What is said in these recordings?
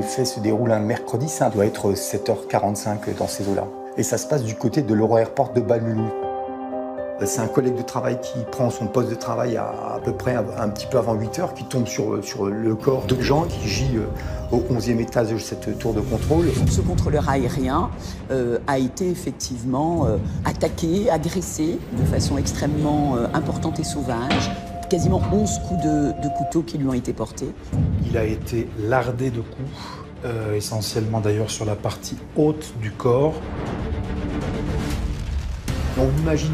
fait se déroule un mercredi, ça doit être 7h45 dans ces eaux-là. Et ça se passe du côté de l'Euro-Airport de Bas-le-Mulhouse. C'est un collègue de travail qui prend son poste de travail à peu près un petit peu avant 8h, qui tombe sur le corps de Jean qui gît au 11e étage de cette tour de contrôle. Ce contrôleur aérien a été effectivement attaqué, agressé de façon extrêmement importante et sauvage. Quasiment 11 coups de couteau qui lui ont été portés. Il a été lardé de coups, essentiellement d'ailleurs sur la partie haute du corps. On imagine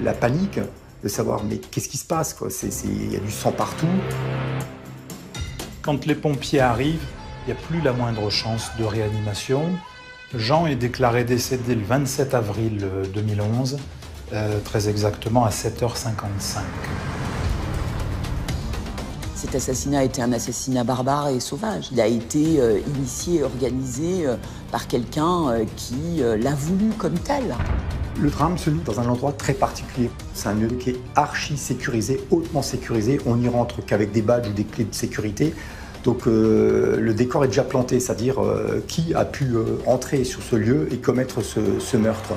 la panique de savoir mais qu'est-ce qui se passe quoi. Il y a du sang partout. Quand les pompiers arrivent, il n'y a plus la moindre chance de réanimation. Jean est déclaré décédé le 27 avril 2011, très exactement à 7h55. Cet assassinat a été un assassinat barbare et sauvage. Il a été initié et organisé par quelqu'un qui l'a voulu comme tel. Le drame se loue dans un endroit très particulier. C'est un lieu qui est archi sécurisé, hautement sécurisé. On n'y rentre qu'avec des badges ou des clés de sécurité. Donc le décor est déjà planté, c'est-à-dire qui a pu entrer sur ce lieu et commettre ce meurtre.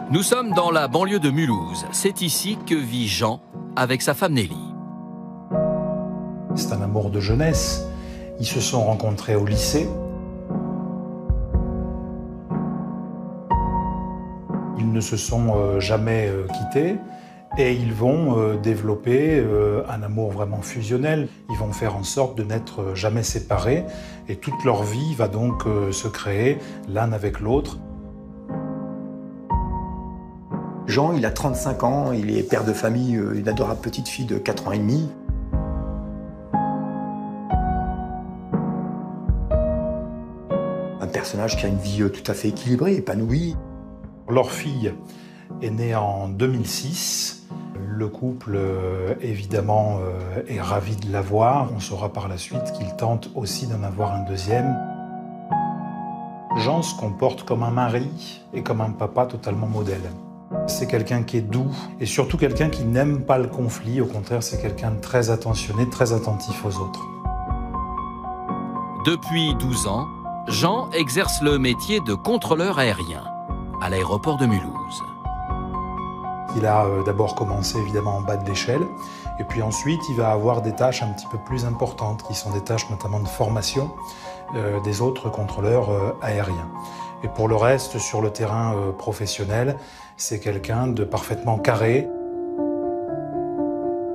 Nous sommes dans la banlieue de Mulhouse. C'est ici que vit Jean avec sa femme Nelly. C'est un amour de jeunesse. Ils se sont rencontrés au lycée. Ils ne se sont jamais quittés et ils vont développer un amour vraiment fusionnel. Ils vont faire en sorte de n'être jamais séparés et toute leur vie va donc se créer l'un avec l'autre. Jean, il a 35 ans, il est père de famille, une adorable petite fille de 4 ans et demi. Un personnage qui a une vie tout à fait équilibrée, épanouie. Leur fille est née en 2006. Le couple, évidemment, est ravi de l'avoir. On saura par la suite qu'il tente aussi d'en avoir un deuxième. Jean se comporte comme un mari et comme un papa totalement modèle. C'est quelqu'un qui est doux et surtout quelqu'un qui n'aime pas le conflit. Au contraire, c'est quelqu'un de très attentionné, très attentif aux autres. Depuis 12 ans, Jean exerce le métier de contrôleur aérien à l'aéroport de Mulhouse. Il a d'abord commencé évidemment en bas de l'échelle et puis ensuite il va avoir des tâches un petit peu plus importantes qui sont des tâches notamment de formation des autres contrôleurs aériens. Et pour le reste, sur le terrain professionnel, c'est quelqu'un de parfaitement carré.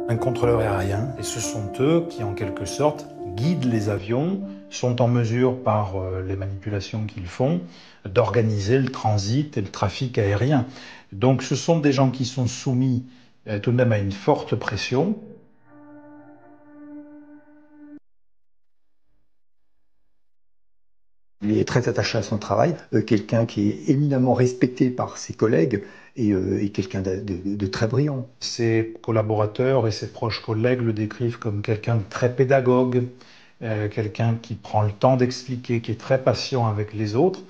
Un contrôleur aérien, et ce sont eux qui, en quelque sorte, guident les avions, sont en mesure, par les manipulations qu'ils font, d'organiser le transit et le trafic aérien. Donc ce sont des gens qui sont soumis tout de même à une forte pression. Il est très attaché à son travail, quelqu'un qui est éminemment respecté par ses collègues et quelqu'un de très brillant. Ses collaborateurs et ses proches collègues le décrivent comme quelqu'un de très pédagogue, quelqu'un qui prend le temps d'expliquer, qui est très patient avec les autres.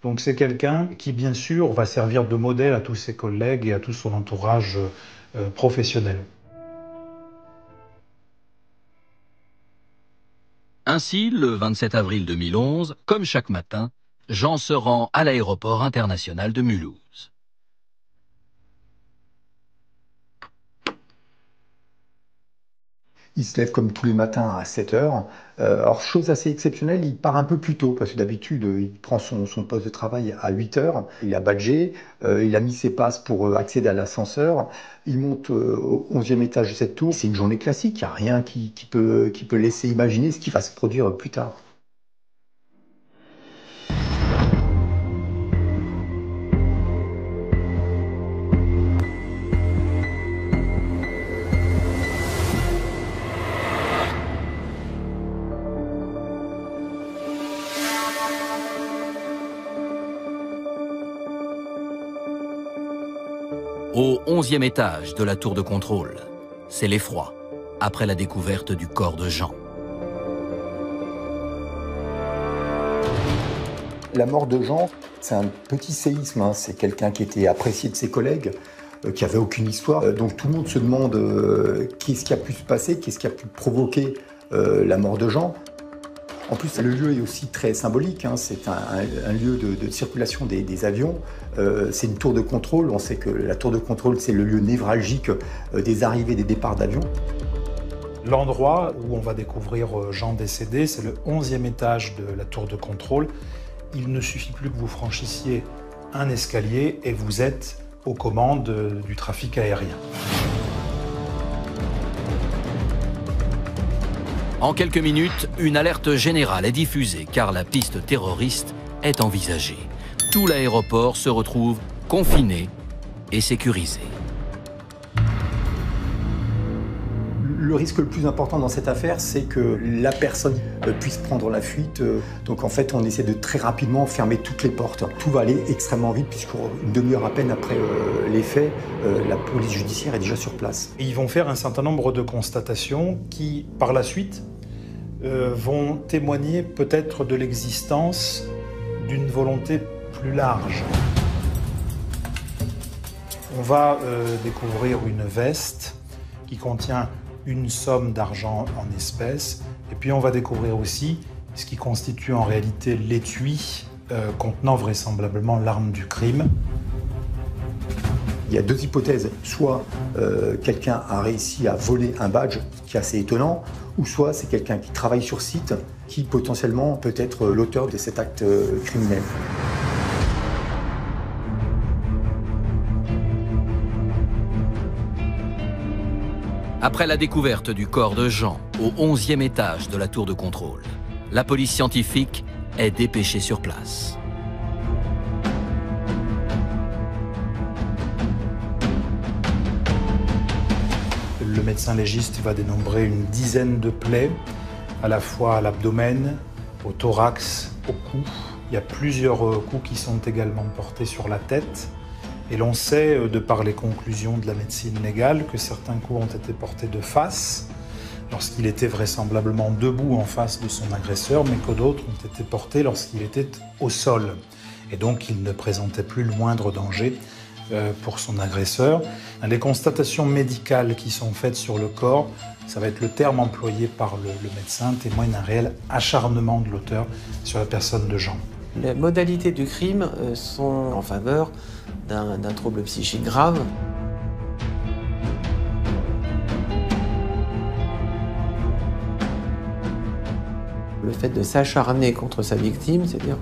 Donc c'est quelqu'un qui, bien sûr, va servir de modèle à tous ses collègues et à tout son entourage professionnel. Ainsi, le 27 avril 2011, comme chaque matin, Jean se rend à l'aéroport international de Mulhouse. Il se lève comme tous les matins à 7h. Alors, chose assez exceptionnelle, il part un peu plus tôt, parce que d'habitude, il prend son poste de travail à 8h. Il a badgé, il a mis ses passes pour accéder à l'ascenseur. Il monte au 11e étage de cette tour. C'est une journée classique, il n'y a rien qui peut laisser imaginer ce qui va se produire plus tard. Au 11e étage de la tour de contrôle, c'est l'effroi, après la découverte du corps de Jean. La mort de Jean, c'est un petit séisme, hein. C'est quelqu'un qui était apprécié de ses collègues, qui n'avait aucune histoire. Donc tout le monde se demande qu'est-ce qui a pu se passer, qu'est-ce qui a pu provoquer la mort de Jean. En plus, le lieu est aussi très symbolique, hein. C'est un lieu de circulation des avions. C'est une tour de contrôle. On sait que la tour de contrôle, c'est le lieu névralgique des arrivées et des départs d'avions. L'endroit où on va découvrir Jean décédé, c'est le 11e étage de la tour de contrôle. Il ne suffit plus que vous franchissiez un escalier et vous êtes aux commandes du trafic aérien. En quelques minutes, une alerte générale est diffusée car la piste terroriste est envisagée. Tout l'aéroport se retrouve confiné et sécurisé. Le risque le plus important dans cette affaire, c'est que la personne puisse prendre la fuite. Donc en fait, on essaie de très rapidement fermer toutes les portes. Tout va aller extrêmement vite puisqu'une demi-heure à peine après les faits, la police judiciaire est déjà sur place. Et ils vont faire un certain nombre de constatations qui, par la suite, vont témoigner peut-être de l'existence d'une volonté plus large. On va découvrir une veste qui contient une somme d'argent en espèces, et puis on va découvrir aussi ce qui constitue en réalité l'étui contenant vraisemblablement l'arme du crime. Il y a deux hypothèses, soit quelqu'un a réussi à voler un badge, ce qui est assez étonnant, ou soit c'est quelqu'un qui travaille sur site, qui potentiellement peut être l'auteur de cet acte criminel. Après la découverte du corps de Jean au 11e étage de la tour de contrôle, la police scientifique est dépêchée sur place. Le médecin légiste va dénombrer une dizaine de plaies, à la fois à l'abdomen, au thorax, au cou. Il y a plusieurs coups qui sont également portés sur la tête. Et l'on sait, de par les conclusions de la médecine légale, que certains coups ont été portés de face, lorsqu'il était vraisemblablement debout en face de son agresseur, mais que d'autres ont été portés lorsqu'il était au sol. Et donc, il ne présentait plus le moindre danger pour son agresseur. Les constatations médicales qui sont faites sur le corps, ça va être le terme employé par le médecin, témoigne d'un réel acharnement de l'auteur sur la personne de Jean. Les modalités du crime sont en faveur d'un trouble psychique grave. Le fait de s'acharner contre sa victime, c'est-à-dire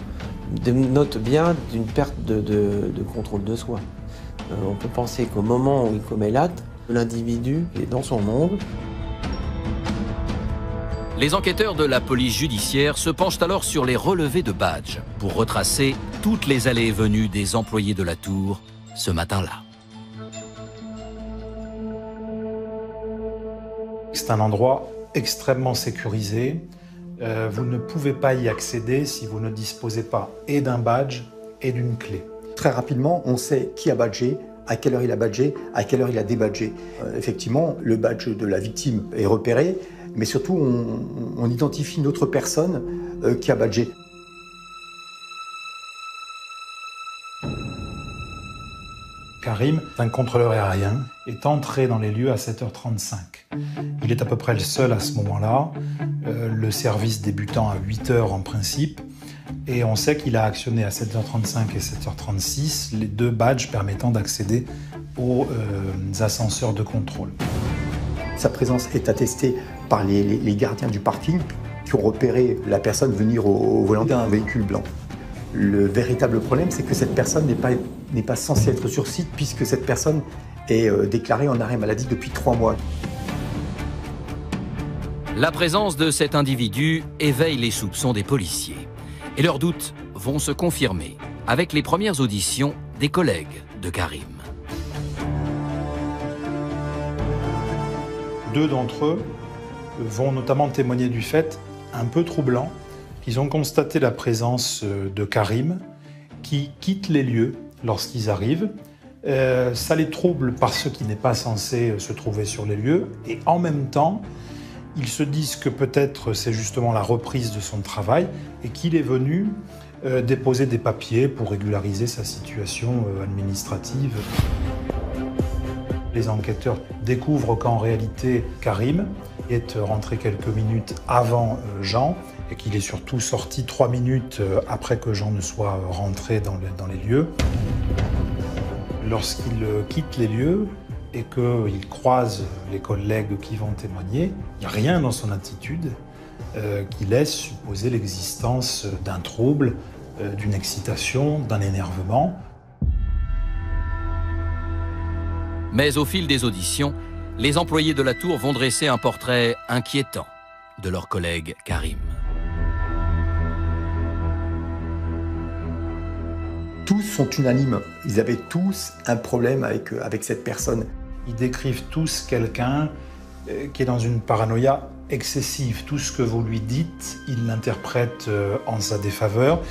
dénote bien d'une perte de contrôle de soi. On peut penser qu'au moment où il commet l'acte, l'individu est dans son monde. Les enquêteurs de la police judiciaire se penchent alors sur les relevés de badges pour retracer toutes les allées et venues des employés de la tour ce matin-là. C'est un endroit extrêmement sécurisé. Vous ne pouvez pas y accéder si vous ne disposez pas et d'un badge et d'une clé. Très rapidement, on sait qui a badgé, à quelle heure il a badgé, à quelle heure il a débadgé. Effectivement, le badge de la victime est repéré, mais surtout, on identifie une autre personne qui a badgé. Karim, un contrôleur aérien, est entré dans les lieux à 7h35. Il est à peu près le seul à ce moment-là, le service débutant à 8h en principe, et on sait qu'il a actionné à 7h35 et 7h36 les deux badges permettant d'accéder aux ascenseurs de contrôle. Sa présence est attestée par les gardiens du parking qui ont repéré la personne venir au volant d'un véhicule blanc. Le véritable problème, c'est que cette personne n'est pas censée être sur site puisque cette personne est déclarée en arrêt maladie depuis 3 mois. La présence de cet individu éveille les soupçons des policiers. Et leurs doutes vont se confirmer avec les premières auditions des collègues de Karim. 2 d'entre eux vont notamment témoigner du fait, un peu troublant, qu'ils ont constaté la présence de Karim qui quitte les lieux lorsqu'ils arrivent, Ça les trouble parce qu'il n'est pas censé se trouver sur les lieux. Et en même temps, ils se disent que peut-être c'est justement la reprise de son travail et qu'il est venu déposer des papiers pour régulariser sa situation administrative. Les enquêteurs découvrent qu'en réalité, Karim est rentré quelques minutes avant Jean et qu'il est surtout sorti 3 minutes après que Jean ne soit rentré dans les lieux. Lorsqu'il quitte les lieux et qu'il croise les collègues qui vont témoigner, il n'y a rien dans son attitude qui laisse supposer l'existence d'un trouble, d'une excitation, d'un énervement. Mais au fil des auditions, les employés de la tour vont dresser un portrait inquiétant de leur collègue Karim. Tous sont unanimes. Ils avaient tous un problème avec cette personne. Ils décrivent tous quelqu'un qui est dans une paranoïa excessive. Tout ce que vous lui dites, il l'interprète en sa défaveur.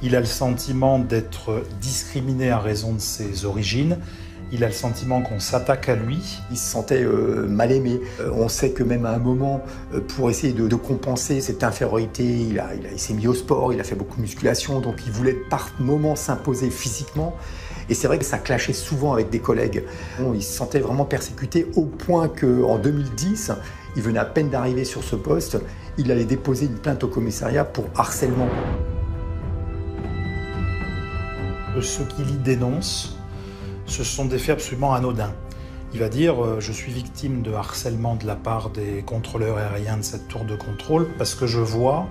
Il a le sentiment d'être discriminé à raison de ses origines. Il a le sentiment qu'on s'attaque à lui. Il se sentait mal aimé. On sait que même à un moment, pour essayer de compenser cette infériorité, il s'est mis au sport, il a fait beaucoup de musculation, donc il voulait par moments s'imposer physiquement. Et c'est vrai que ça clashait souvent avec des collègues. Bon, il se sentait vraiment persécuté au point qu'en 2010, il venait à peine d'arriver sur ce poste, il allait déposer une plainte au commissariat pour harcèlement. Ce qu'il y dénonce, ce sont des faits absolument anodins. Il va dire « Je suis victime de harcèlement de la part des contrôleurs aériens de cette tour de contrôle parce que je vois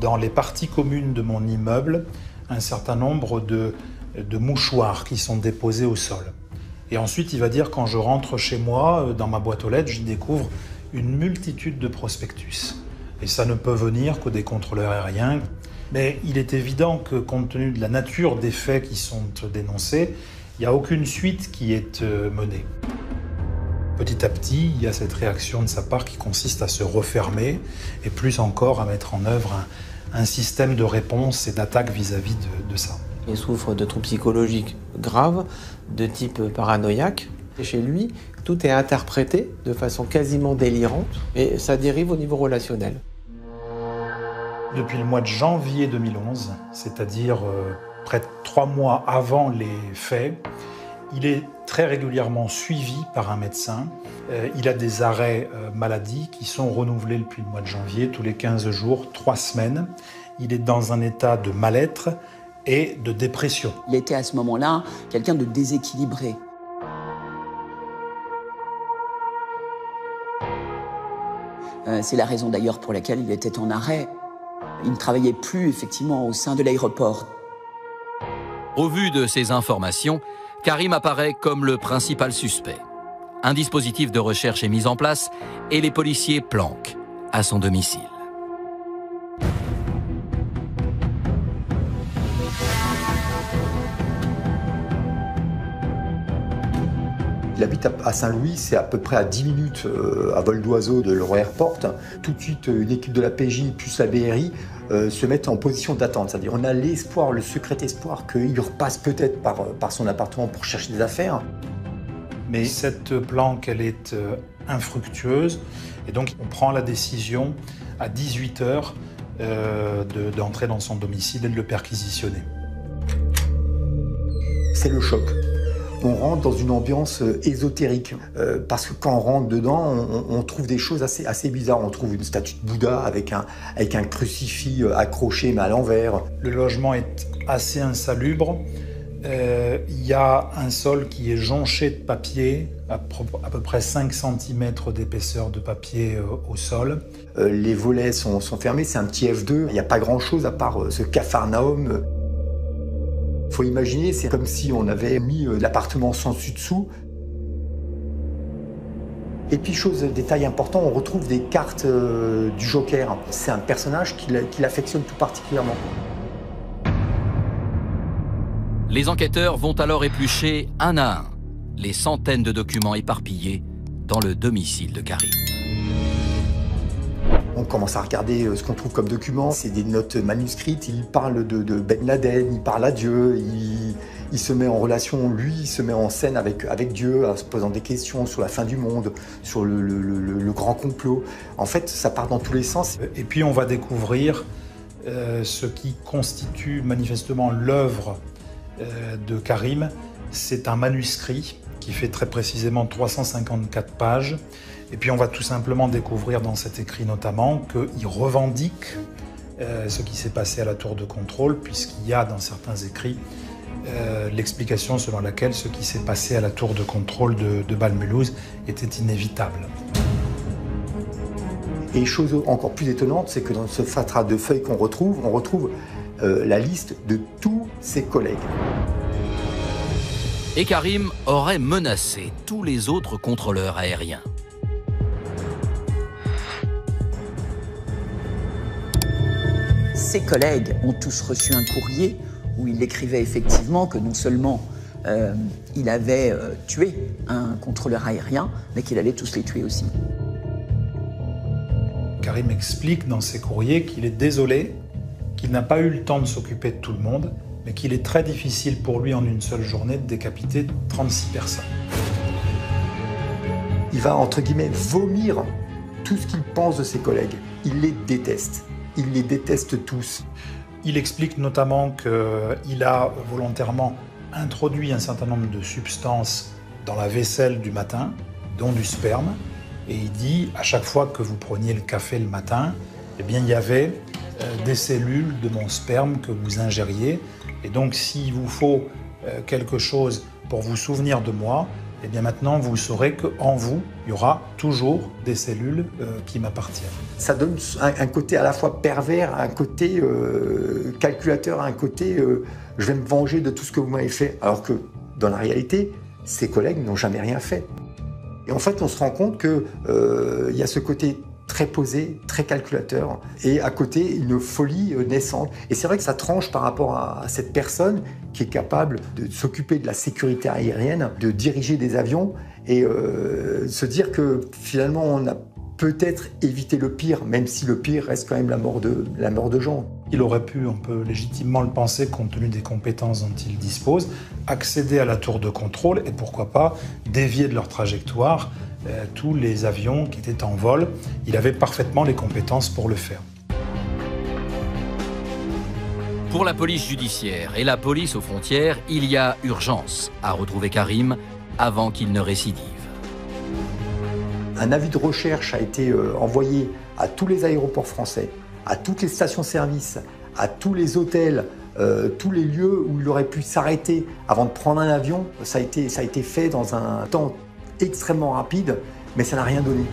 dans les parties communes de mon immeuble un certain nombre de mouchoirs qui sont déposés au sol. » Et ensuite, il va dire « Quand je rentre chez moi, dans ma boîte aux lettres, j'y découvre une multitude de prospectus. Et ça ne peut venir que des contrôleurs aériens. » Mais il est évident que, compte tenu de la nature des faits qui sont dénoncés, il n'y a aucune suite qui est menée. Petit à petit, il y a cette réaction de sa part qui consiste à se refermer et plus encore à mettre en œuvre un système de réponse et d'attaque vis-à-vis de ça. Il souffre de troubles psychologiques graves, de type paranoïaque. Et chez lui, tout est interprété de façon quasiment délirante et ça dérive au niveau relationnel. Depuis le mois de janvier 2011, c'est-à-dire près de 3 mois avant les faits, il est très régulièrement suivi par un médecin. Il a des arrêts maladie qui sont renouvelés depuis le mois de janvier, tous les 15 jours, 3 semaines. Il est dans un état de mal-être et de dépression. Il était à ce moment-là quelqu'un de déséquilibré. C'est la raison d'ailleurs pour laquelle il était en arrêt. Il ne travaillait plus effectivement au sein de l'aéroport. Au vu de ces informations, Karim apparaît comme le principal suspect. Un dispositif de recherche est mis en place et les policiers planquent à son domicile. Il habite à Saint-Louis, c'est à peu près à 10 minutes à vol d'oiseau de l'Euro-Airport. Tout de suite, une équipe de la PJ plus la BRI se mettent en position d'attente. C'est-à-dire on a l'espoir, le secret espoir qu'il repasse peut-être par son appartement pour chercher des affaires. Mais cette planque, elle est infructueuse. Et donc, on prend la décision à 18 h d'entrer dans son domicile et de le perquisitionner. C'est le choc. On rentre dans une ambiance ésotérique, parce que quand on rentre dedans, on trouve des choses assez bizarres. On trouve une statue de Bouddha avec un crucifix accroché mais à l'envers. Le logement est assez insalubre. Il y a un sol qui est jonché de papier, à peu près 5 cm d'épaisseur de papier au sol. Les volets sont fermés, c'est un petit F2. Il n'y a pas grand-chose à part ce capharnaüm. Il faut imaginer, c'est comme si on avait mis l'appartement sans dessus-dessous. Et puis, détail important, on retrouve des cartes du Joker. C'est un personnage qu'il affectionne tout particulièrement. Les enquêteurs vont alors éplucher un à un les centaines de documents éparpillés dans le domicile de Karim. On commence à regarder ce qu'on trouve comme documents. C'est des notes manuscrites. Il parle de Ben Laden, il parle à Dieu, il se met en relation, lui, il se met en scène avec Dieu, en se posant des questions sur la fin du monde, sur le grand complot. En fait, ça part dans tous les sens. Et puis on va découvrir ce qui constitue manifestement l'œuvre de Karim. C'est un manuscrit qui fait très précisément 354 pages. Et puis on va tout simplement découvrir dans cet écrit notamment qu'il revendique ce qui s'est passé à la tour de contrôle, puisqu'il y a dans certains écrits l'explication selon laquelle ce qui s'est passé à la tour de contrôle de Bal-Mulhouse était inévitable. Et chose encore plus étonnante, c'est que dans ce fatras de feuilles qu'on retrouve, on retrouve la liste de tous ses collègues. Et Karim aurait menacé tous les autres contrôleurs aériens. Ses collègues ont tous reçu un courrier où il écrivait effectivement que non seulement il avait tué un contrôleur aérien, mais qu'il allait tous les tuer aussi. Karim explique dans ses courriers qu'il est désolé, qu'il n'a pas eu le temps de s'occuper de tout le monde, mais qu'il est très difficile pour lui en une seule journée de décapiter 36 personnes. Il va, entre guillemets, vomir tout ce qu'il pense de ses collègues. Il les déteste. Il les déteste tous. Il explique notamment qu'il a volontairement introduit un certain nombre de substances dans la vaisselle du matin, dont du sperme. Et il dit, à chaque fois que vous preniez le café le matin, eh bien, il y avait des cellules de mon sperme que vous ingériez. Et donc, s'il vous faut quelque chose pour vous souvenir de moi, eh bien maintenant, vous saurez qu'en vous, il y aura toujours des cellules qui m'appartiennent. Ça donne un côté à la fois pervers, un côté calculateur, un côté je vais me venger de tout ce que vous m'avez fait. Alors que, dans la réalité, ses collègues n'ont jamais rien fait. Et en fait, on se rend compte qu'il y a ce côté très posé, très calculateur, et à côté, une folie naissante. Et c'est vrai que ça tranche par rapport à cette personne qui est capable de s'occuper de la sécurité aérienne, de diriger des avions, et se dire que finalement, on a peut-être évité le pire, même si le pire reste quand même la mort de gens. Il aurait pu, on peut légitimement le penser, compte tenu des compétences dont il dispose, accéder à la tour de contrôle et pourquoi pas dévier de leur trajectoire tous les avions qui étaient en vol. Il avait parfaitement les compétences pour le faire. Pour la police judiciaire et la police aux frontières, il y a urgence à retrouver Karim avant qu'il ne récidive. Un avis de recherche a été envoyé à tous les aéroports français, à toutes les stations-service, à tous les hôtels, tous les lieux où il aurait pu s'arrêter avant de prendre un avion. Ça a été fait dans un temps extrêmement rapide, mais ça n'a rien donné.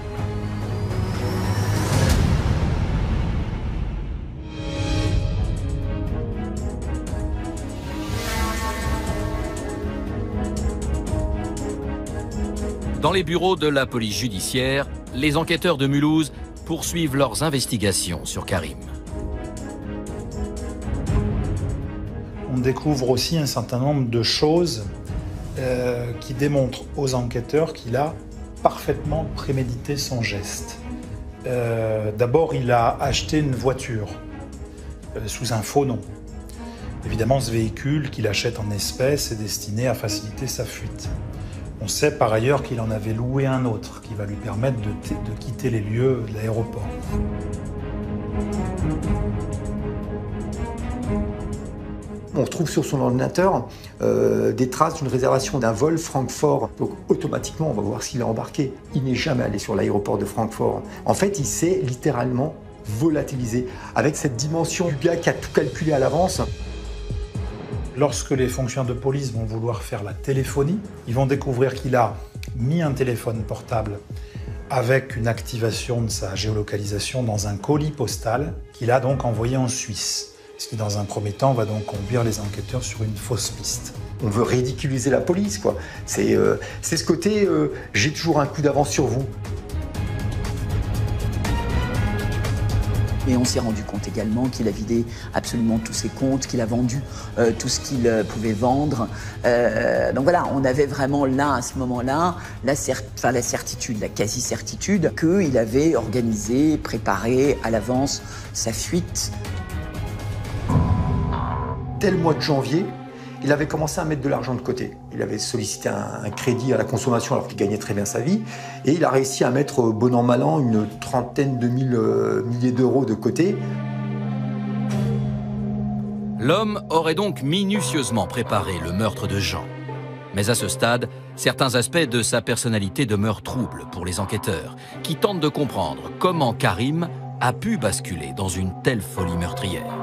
Dans les bureaux de la police judiciaire, les enquêteurs de Mulhouse poursuivent leurs investigations sur Karim. On découvre aussi un certain nombre de choses qui démontrent aux enquêteurs qu'il a parfaitement prémédité son geste. D'abord, il a acheté une voiture sous un faux nom. Évidemment, ce véhicule qu'il achète en espèces est destiné à faciliter sa fuite. On sait par ailleurs qu'il en avait loué un autre qui va lui permettre de quitter les lieux de l'aéroport. On retrouve sur son ordinateur des traces d'une réservation d'un vol Francfort. Donc automatiquement, on va voir s'il est embarqué. Il n'est jamais allé sur l'aéroport de Francfort. En fait, il s'est littéralement volatilisé avec cette dimension du gars qui a tout calculé à l'avance. Lorsque les fonctionnaires de police vont vouloir faire la téléphonie, ils vont découvrir qu'il a mis un téléphone portable avec une activation de sa géolocalisation dans un colis postal qu'il a donc envoyé en Suisse. Ce qui, dans un premier temps, va donc conduire les enquêteurs sur une fausse piste. On veut ridiculiser la police, quoi. C'est ce côté j'ai toujours un coup d'avance sur vous. Et on s'est rendu compte également qu'il a vidé absolument tous ses comptes, qu'il a vendu tout ce qu'il pouvait vendre. Donc voilà, on avait vraiment là, à ce moment-là, la certitude, la quasi-certitude qu'il avait organisé, préparé à l'avance sa fuite. Dès le mois de janvier, Il avait commencé à mettre de l'argent de côté. Il avait sollicité un crédit à la consommation alors qu'il gagnait très bien sa vie. Et il a réussi à mettre, bon an mal an, une trentaine de milliers d'euros de côté. L'homme aurait donc minutieusement préparé le meurtre de Jean. Mais à ce stade, certains aspects de sa personnalité demeurent troubles pour les enquêteurs, qui tentent de comprendre comment Karim a pu basculer dans une telle folie meurtrière.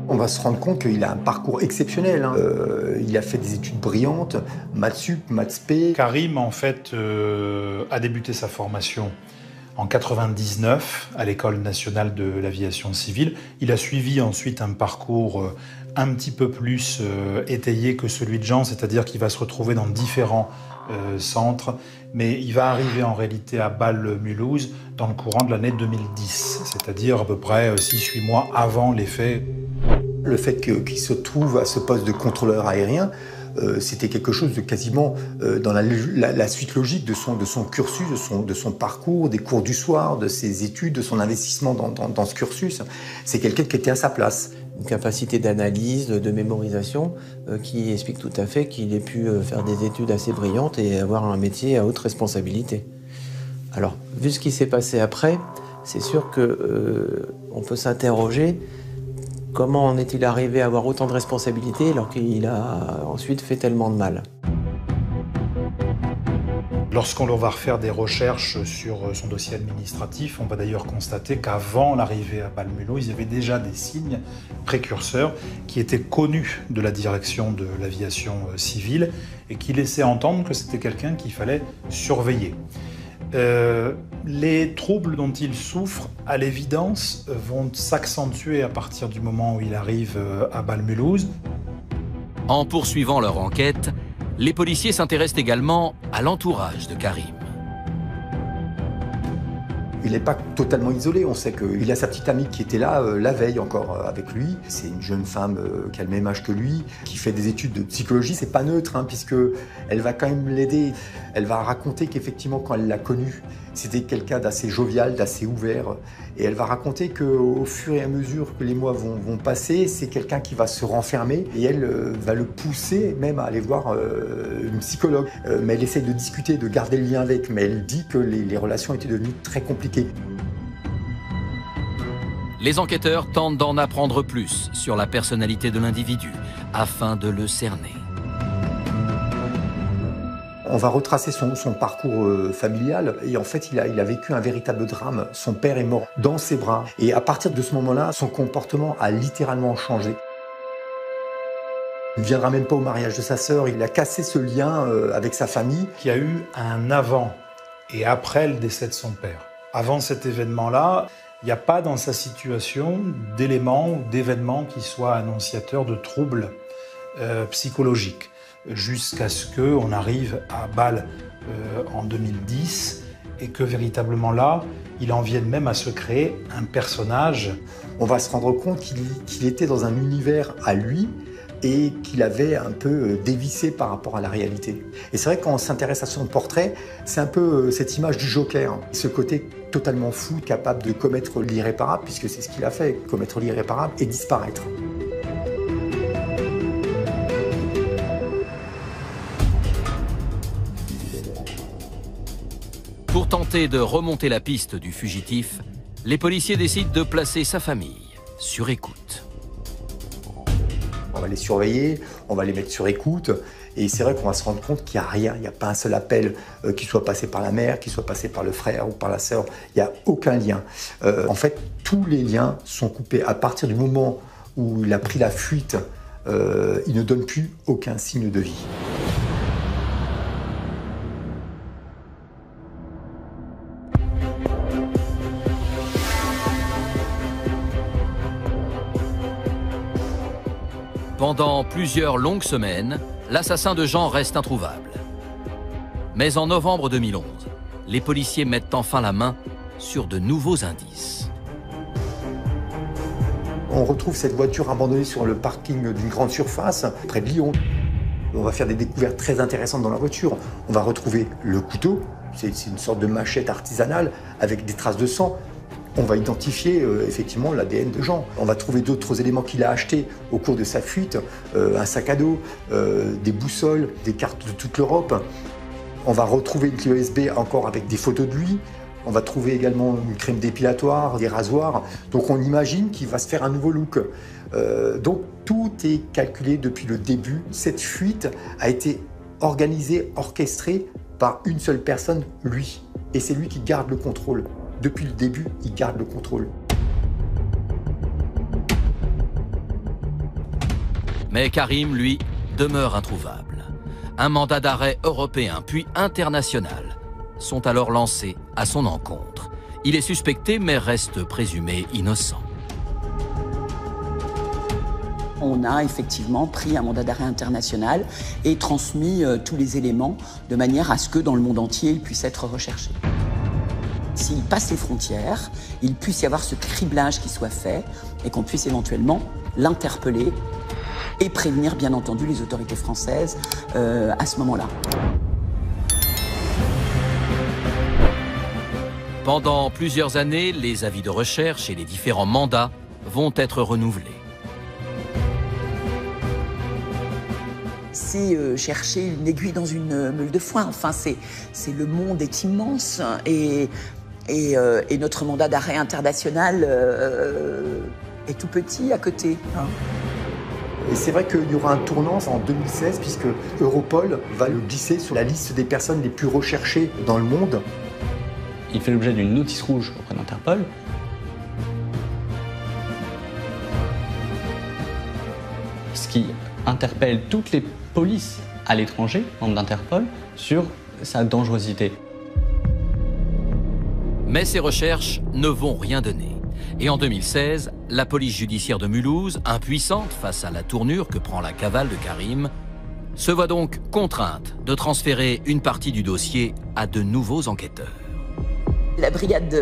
On va se rendre compte qu'il a un parcours exceptionnel. Il a fait des études brillantes, maths sup, maths spé. Karim, en fait, a débuté sa formation en 99 à l'École nationale de l'aviation civile. Il a suivi ensuite un parcours un petit peu plus étayé que celui de Jean, c'est-à-dire qu'il va se retrouver dans différents centres, mais il va arriver en réalité à Bâle-Mulhouse dans le courant de l'année 2010, c'est-à-dire à peu près 6-8 mois avant les faits. Le fait qu'il se trouve à ce poste de contrôleur aérien, c'était quelque chose de quasiment dans la suite logique de son cursus, de son parcours, des cours du soir, de ses études, de son investissement dans ce cursus. C'est quelqu'un qui était à sa place. Une capacité d'analyse, de mémorisation qui explique tout à fait qu'il ait pu faire des études assez brillantes et avoir un métier à haute responsabilité. Alors, vu ce qui s'est passé après, c'est sûr qu'on peut s'interroger comment en est-il arrivé à avoir autant de responsabilités alors qu'il a ensuite fait tellement de mal. Lorsqu'on va refaire des recherches sur son dossier administratif, on va d'ailleurs constater qu'avant l'arrivée à Bâle-Mulhouse, il y avait déjà des signes précurseurs qui étaient connus de la direction de l'aviation civile et qui laissaient entendre que c'était quelqu'un qu'il fallait surveiller. Les troubles dont il souffre, à l'évidence, vont s'accentuer à partir du moment où il arrive à Bâle-Mulhouse. En poursuivant leur enquête, les policiers s'intéressent également à l'entourage de Karim. Il n'est pas totalement isolé, on sait qu'il a sa petite amie qui était là la veille encore avec lui. C'est une jeune femme qui a le même âge que lui, qui fait des études de psychologie. C'est pas neutre, puisque elle va quand même l'aider. Elle va raconter qu'effectivement, quand elle l'a connu, c'était quelqu'un d'assez jovial, d'assez ouvert. Et elle va raconter qu'au fur et à mesure que les mois vont passer, c'est quelqu'un qui va se renfermer et elle va le pousser même à aller voir une psychologue. Mais elle essaie de discuter, de garder le lien avec, mais elle dit que les relations étaient devenues très compliquées. Les enquêteurs tentent d'en apprendre plus sur la personnalité de l'individu afin de le cerner. On va retracer son parcours familial et en fait il a vécu un véritable drame. Son père est mort dans ses bras et à partir de ce moment-là, son comportement a littéralement changé. Il ne viendra même pas au mariage de sa sœur, il a cassé ce lien avec sa famille. Il y a eu un avant et après le décès de son père. Avant cet événement-là, il n'y a pas dans sa situation d'éléments ou d'événements qui soient annonciateurs de troubles psychologiques. Jusqu'à ce qu'on arrive à Bâle en 2010 et que véritablement là, il en vienne même à se créer un personnage. On va se rendre compte qu'il était dans un univers à lui et qu'il avait un peu dévissé par rapport à la réalité. Et c'est vrai que quand on s'intéresse à son portrait, c'est un peu cette image du Joker, ce côté totalement fou, capable de commettre l'irréparable, puisque c'est ce qu'il a fait, commettre l'irréparable et disparaître. Pour tenter de remonter la piste du fugitif, les policiers décident de placer sa famille sur écoute. On va les surveiller, on va les mettre sur écoute, et c'est vrai qu'on va se rendre compte qu'il n'y a rien, il n'y a pas un seul appel qui soit passé par la mère, qui soit passé par le frère ou par la sœur, il n'y a aucun lien. En fait, tous les liens sont coupés. À partir du moment où il a pris la fuite, il ne donne plus aucun signe de vie. Pendant plusieurs longues semaines, l'assassin de Jean reste introuvable. Mais en novembre 2011, les policiers mettent enfin la main sur de nouveaux indices. On retrouve cette voiture abandonnée sur le parking d'une grande surface, près de Lyon. On va faire des découvertes très intéressantes dans la voiture. On va retrouver le couteau, c'est une sorte de machette artisanale avec des traces de sang. On va identifier effectivement l'ADN de Jean. On va trouver d'autres éléments qu'il a achetés au cours de sa fuite, un sac à dos, des boussoles, des cartes de toute l'Europe. On va retrouver une clé USB encore avec des photos de lui. On va trouver également une crème dépilatoire, des rasoirs. Donc on imagine qu'il va se faire un nouveau look. Donc tout est calculé depuis le début. Cette fuite a été organisée, orchestrée par une seule personne, lui. Et c'est lui qui garde le contrôle. Depuis le début, il garde le contrôle. Mais Karim, lui, demeure introuvable. Un mandat d'arrêt européen puis international sont alors lancés à son encontre. Il est suspecté mais reste présumé innocent. On a effectivement pris un mandat d'arrêt international et transmis tous les éléments de manière à ce que dans le monde entier, il puisse être recherché. S'il passe les frontières, il puisse y avoir ce criblage qui soit fait et qu'on puisse éventuellement l'interpeller et prévenir bien entendu les autorités françaises à ce moment-là. Pendant plusieurs années, les avis de recherche et les différents mandats vont être renouvelés. C'est chercher une aiguille dans une meule de foin. Enfin, le monde est immense et notre mandat d'arrêt international est tout petit à côté. Hein. Et c'est vrai qu'il y aura un tournant en 2016 puisque Europol va le glisser sur la liste des personnes les plus recherchées dans le monde. Il fait l'objet d'une notice rouge auprès d'Interpol. Ce qui interpelle toutes les polices à l'étranger, membres d'Interpol, sur sa dangerosité. Mais ces recherches ne vont rien donner. Et en 2016, la police judiciaire de Mulhouse, impuissante face à la tournure que prend la cavale de Karim, se voit donc contrainte de transférer une partie du dossier à de nouveaux enquêteurs. La Brigade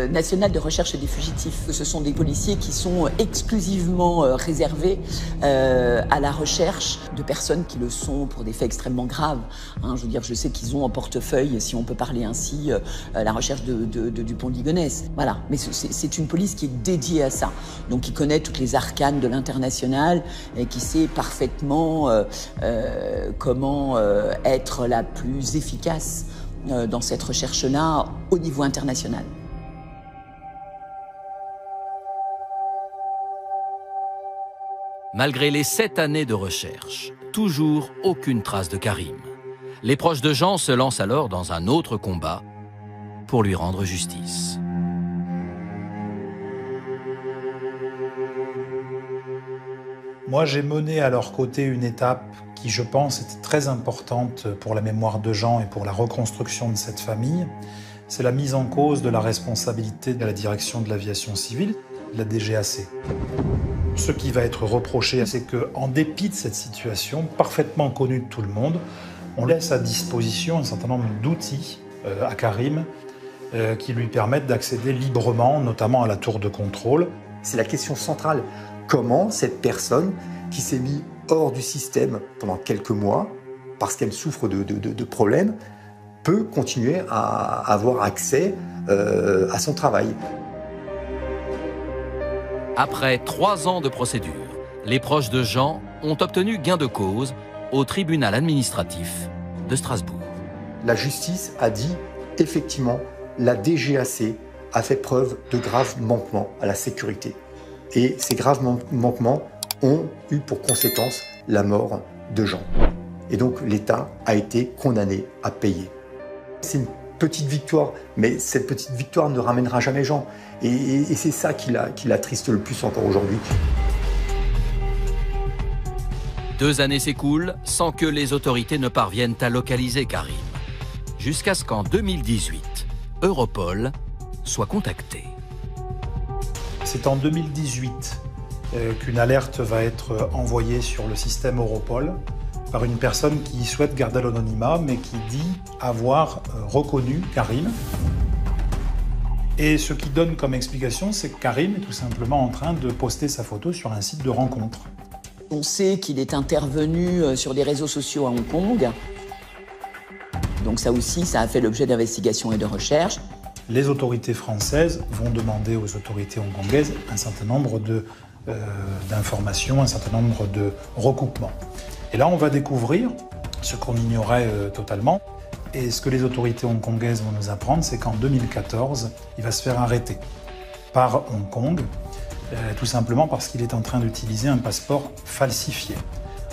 nationale de recherche des fugitifs, ce sont des policiers qui sont exclusivement réservés à la recherche de personnes qui le sont pour des faits extrêmement graves. Hein, je veux dire, je sais qu'ils ont en portefeuille, si on peut parler ainsi, la recherche de Dupont de Ligonnès. Voilà, mais c'est une police qui est dédiée à ça. Donc qui connaît toutes les arcanes de l'international et qui sait parfaitement comment être la plus efficace dans cette recherche-là au niveau international. Malgré les 7 années de recherche, toujours aucune trace de Karim. Les proches de Jean se lancent alors dans un autre combat pour lui rendre justice. Moi, j'ai mené à leur côté une étape qui, je pense, était très importante pour la mémoire de Jean et pour la reconstruction de cette famille. C'est la mise en cause de la responsabilité de la direction de l'aviation civile, de la DGAC. Ce qui va être reproché, c'est qu'en dépit de cette situation parfaitement connue de tout le monde, on laisse à disposition un certain nombre d'outils à Karim qui lui permettent d'accéder librement, notamment à la tour de contrôle. C'est la question centrale. Comment cette personne qui s'est mise hors du système pendant quelques mois, parce qu'elle souffre de problèmes, peut continuer à avoir accès à son travail. Après 3 ans de procédure, les proches de Jean ont obtenu gain de cause au tribunal administratif de Strasbourg. La justice a dit, effectivement, la DGAC a fait preuve de graves manquements à la sécurité. Et ces graves manquements ont eu pour conséquence la mort de Jean. Et donc l'État a été condamné à payer. C'est une petite victoire, mais cette petite victoire ne ramènera jamais Jean. Et c'est ça qui l'attriste le plus encore aujourd'hui. 2 années s'écoulent sans que les autorités ne parviennent à localiser Karim. Jusqu'à ce qu'en 2018, Europol soit contacté. C'est en 2018 qu'une alerte va être envoyée sur le système Europol par une personne qui souhaite garder l'anonymat, mais qui dit avoir reconnu Karim. Et ce qui donne comme explication, c'est que Karim est tout simplement en train de poster sa photo sur un site de rencontre. On sait qu'il est intervenu sur des réseaux sociaux à Hong Kong. Donc ça aussi, ça a fait l'objet d'investigations et de recherches. les autorités françaises vont demander aux autorités hongkongaises un certain nombre d'informations, un certain nombre de recoupements. Et là, on va découvrir ce qu'on ignorait totalement. Et ce que les autorités hongkongaises vont nous apprendre, c'est qu'en 2014, il va se faire arrêter par Hong Kong, tout simplement parce qu'il est en train d'utiliser un passeport falsifié.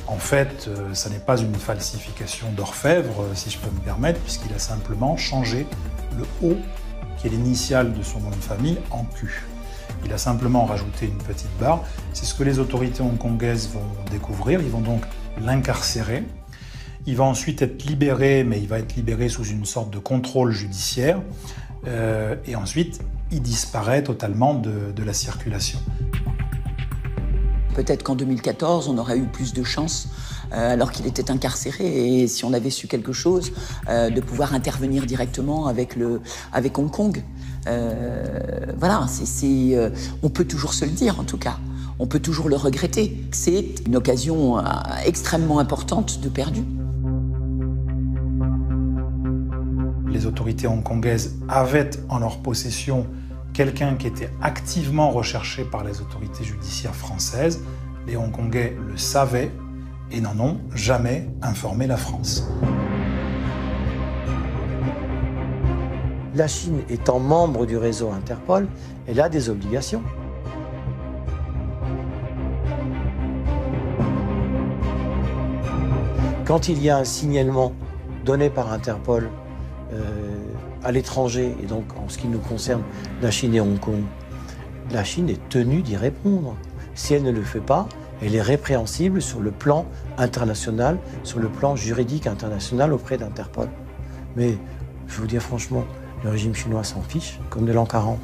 En fait, ça n'est pas une falsification d'orfèvre, si je peux me permettre, puisqu'il a simplement changé le O, qui est l'initiale de son nom de famille, en Q. Il a simplement rajouté une petite barre. C'est ce que les autorités hongkongaises vont découvrir. Ils vont donc l'incarcérer. Il va ensuite être libéré, mais il va être libéré sous une sorte de contrôle judiciaire. Et ensuite, il disparaît totalement de la circulation. Peut-être qu'en 2014, on aurait eu plus de chance, alors qu'il était incarcéré, et si on avait su quelque chose, de pouvoir intervenir directement avec Hong Kong. Voilà, on peut toujours se le dire en tout cas. On peut toujours le regretter. C'est une occasion extrêmement importante de perdu. Les autorités hongkongaises avaient en leur possession quelqu'un qui était activement recherché par les autorités judiciaires françaises. Les Hongkongais le savaient et n'en ont jamais informé la France. La Chine étant membre du réseau Interpol, elle a des obligations. Quand il y a un signalement donné par Interpol à l'étranger, et donc en ce qui nous concerne, la Chine et Hong Kong, la Chine est tenue d'y répondre. Si elle ne le fait pas, elle est répréhensible sur le plan international, sur le plan juridique international auprès d'Interpol. Mais je vais vous dire franchement, le régime chinois s'en fiche, comme de l'an 40.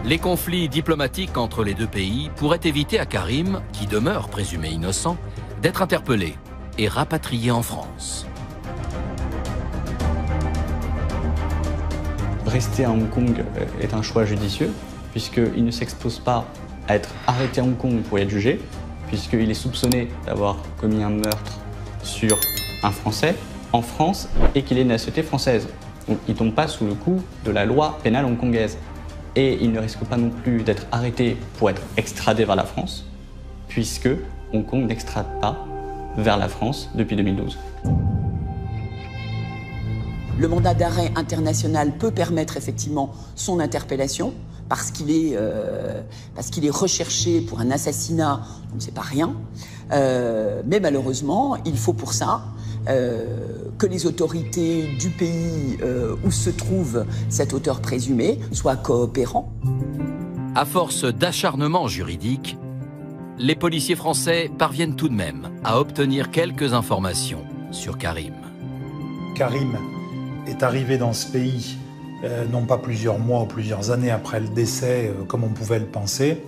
Les conflits diplomatiques entre les deux pays pourraient éviter à Karim, qui demeure présumé innocent, d'être interpellé et rapatrié en France. Rester à Hong Kong est un choix judicieux, puisqu'il ne s'expose pas à être arrêté à Hong Kong pour y être jugé, puisqu'il est soupçonné d'avoir commis un meurtre sur un Français en France et qu'il est de nationalité française. Donc il ne tombe pas sous le coup de la loi pénale hongkongaise. Et il ne risque pas non plus d'être arrêté pour être extradé vers la France, puisque Hong Kong n'extrade pas vers la France depuis 2012. Le mandat d'arrêt international peut permettre effectivement son interpellation parce qu'il est recherché pour un assassinat, donc c'est pas rien. Mais malheureusement, il faut pour ça que les autorités du pays où se trouve cet auteur présumé soient coopérants. À force d'acharnement juridique, les policiers français parviennent tout de même à obtenir quelques informations sur Karim. Karim est arrivé dans ce pays non pas plusieurs mois ou plusieurs années après le décès, comme on pouvait le penser,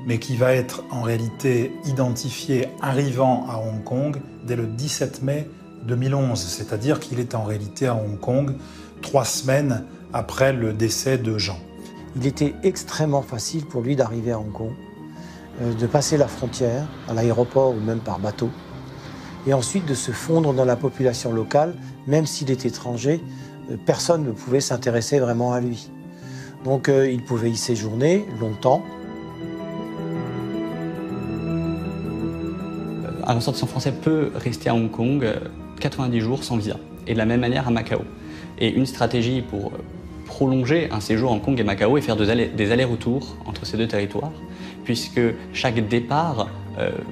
mais qui va être en réalité identifié arrivant à Hong Kong dès le 17 mai 2011, c'est-à-dire qu'il est en réalité à Hong Kong 3 semaines après le décès de Jean. Il était extrêmement facile pour lui d'arriver à Hong Kong, de passer la frontière à l'aéroport ou même par bateau, et ensuite de se fondre dans la population locale, même s'il est étranger, personne ne pouvait s'intéresser vraiment à lui. Donc il pouvait y séjourner longtemps. Un ressortissant français peut rester à Hong Kong 90 jours sans visa, et de la même manière à Macao. Et une stratégie pour prolonger un séjour à Hong Kong et Macao et faire des allers-retours entre ces deux territoires, puisque chaque départ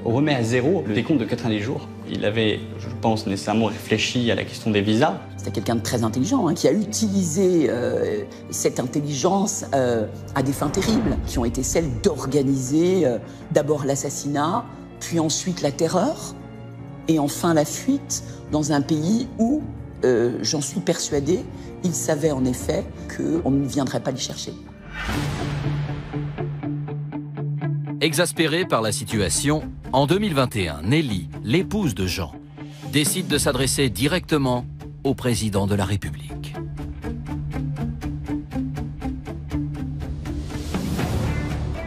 remet à zéro le décompte de 90 jours. Il avait, je pense, nécessairement réfléchi à la question des visas. C'était quelqu'un de très intelligent, qui a utilisé cette intelligence à des fins terribles, qui ont été celles d'organiser d'abord l'assassinat, puis ensuite la terreur, et enfin la fuite dans un pays où, j'en suis persuadée, il savait en effet qu'on ne viendrait pas les chercher. Exaspérée par la situation, en 2021, Nelly, l'épouse de Jean, décide de s'adresser directement au président de la République.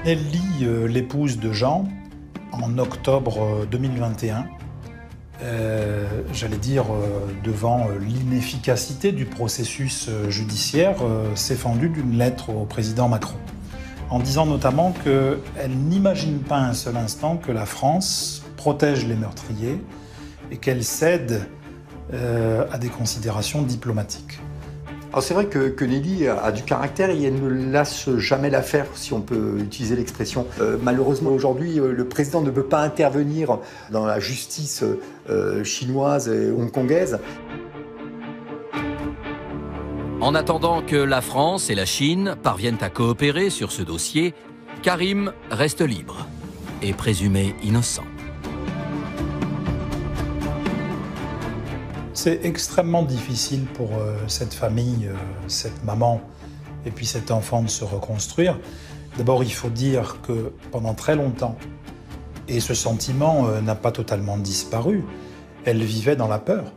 Nelly, l'épouse de Jean, en octobre 2021, j'allais dire, devant l'inefficacité du processus judiciaire, s'est fendue d'une lettre au président Macron, en disant notamment qu'elle n'imagine pas un seul instant que la France protège les meurtriers et qu'elle cède à des considérations diplomatiques. Alors c'est vrai que Nelly a du caractère et elle ne lâche jamais l'affaire, si on peut utiliser l'expression. Malheureusement aujourd'hui, le président ne peut pas intervenir dans la justice chinoise et hongkongaise. En attendant que la France et la Chine parviennent à coopérer sur ce dossier, Karim reste libre et présumé innocent. C'est extrêmement difficile pour cette famille, cette maman et puis cet enfant de se reconstruire. D'abord, il faut dire que pendant très longtemps, et ce sentiment n'a pas totalement disparu, elle vivait dans la peur.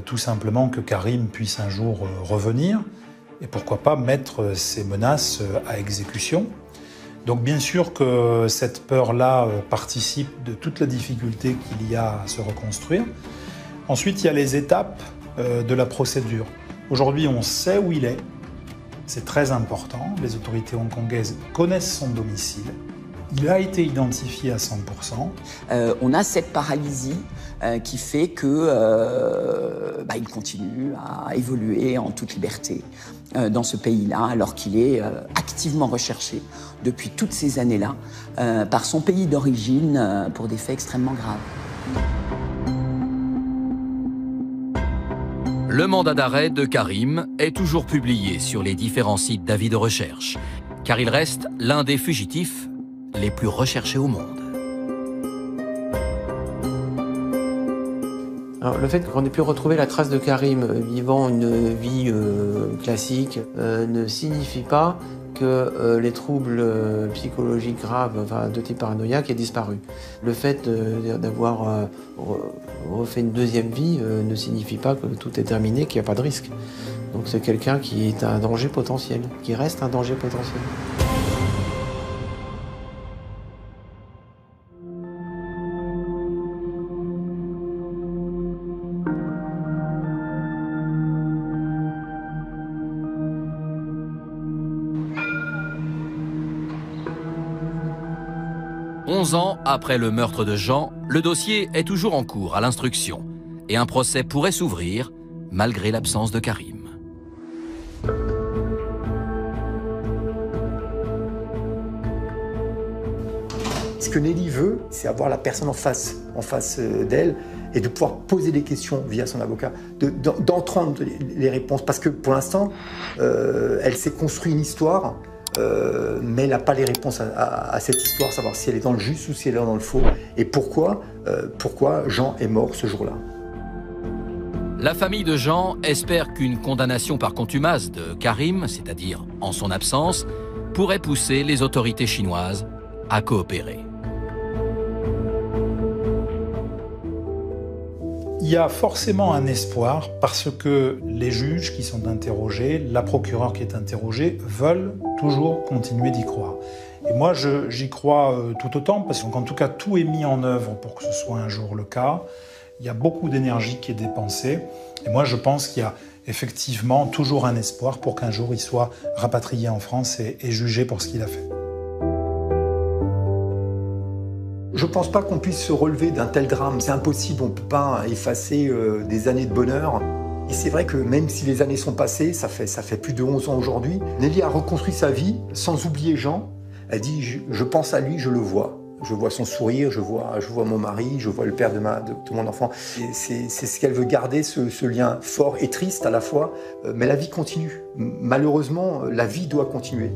Tout simplement que Karim puisse un jour revenir et pourquoi pas mettre ses menaces à exécution. Donc bien sûr que cette peur-là participe de toute la difficulté qu'il y a à se reconstruire. Ensuite, il y a les étapes de la procédure. Aujourd'hui, on sait où il est. C'est très important. Les autorités hongkongaises connaissent son domicile. Il a été identifié à 100%. On a cette paralysie qui fait que il continue à évoluer en toute liberté dans ce pays-là, alors qu'il est activement recherché depuis toutes ces années-là par son pays d'origine pour des faits extrêmement graves. Le mandat d'arrêt de Karim est toujours publié sur les différents sites d'avis de recherche, car il reste l'un des fugitifs les plus recherchés au monde. Alors, le fait qu'on ait pu retrouver la trace de Karim vivant une vie classique ne signifie pas que les troubles psychologiques graves de type paranoïaque aient disparu. Le fait d'avoir refait une deuxième vie ne signifie pas que tout est terminé, qu'il n'y a pas de risque. Donc c'est quelqu'un qui est un danger potentiel, qui reste un danger potentiel. Ans après le meurtre de Jean, le dossier est toujours en cours à l'instruction et un procès pourrait s'ouvrir malgré l'absence de Karim. Ce que Nelly veut, c'est avoir la personne en face d'elle et de pouvoir poser des questions via son avocat, d'entendre les réponses. Parce que pour l'instant, elle s'est construit une histoire mais elle n'a pas les réponses à cette histoire, savoir si elle est dans le juste ou si elle est dans le faux. Et pourquoi Jean est mort ce jour-là. La famille de Jean espère qu'une condamnation par contumace de Karim, c'est-à-dire en son absence, pourrait pousser les autorités chinoises à coopérer. Il y a forcément un espoir parce que les juges qui sont interrogés, la procureure qui est interrogée, veulent toujours continuer d'y croire. Et moi, j'y crois tout autant parce qu'en tout cas, tout est mis en œuvre pour que ce soit un jour le cas. Il y a beaucoup d'énergie qui est dépensée. Et moi, je pense qu'il y a effectivement toujours un espoir pour qu'un jour il soit rapatrié en France et jugé pour ce qu'il a fait. Je ne pense pas qu'on puisse se relever d'un tel drame. C'est impossible, on ne peut pas effacer des années de bonheur. Et c'est vrai que même si les années sont passées, ça fait plus de 11 ans aujourd'hui, Nelly a reconstruit sa vie sans oublier Jean. Elle dit « je pense à lui, je le vois. Je vois son sourire, je vois mon mari, je vois le père de mon enfant. » C'est ce qu'elle veut garder, ce lien fort et triste à la fois. Mais la vie continue. Malheureusement, la vie doit continuer.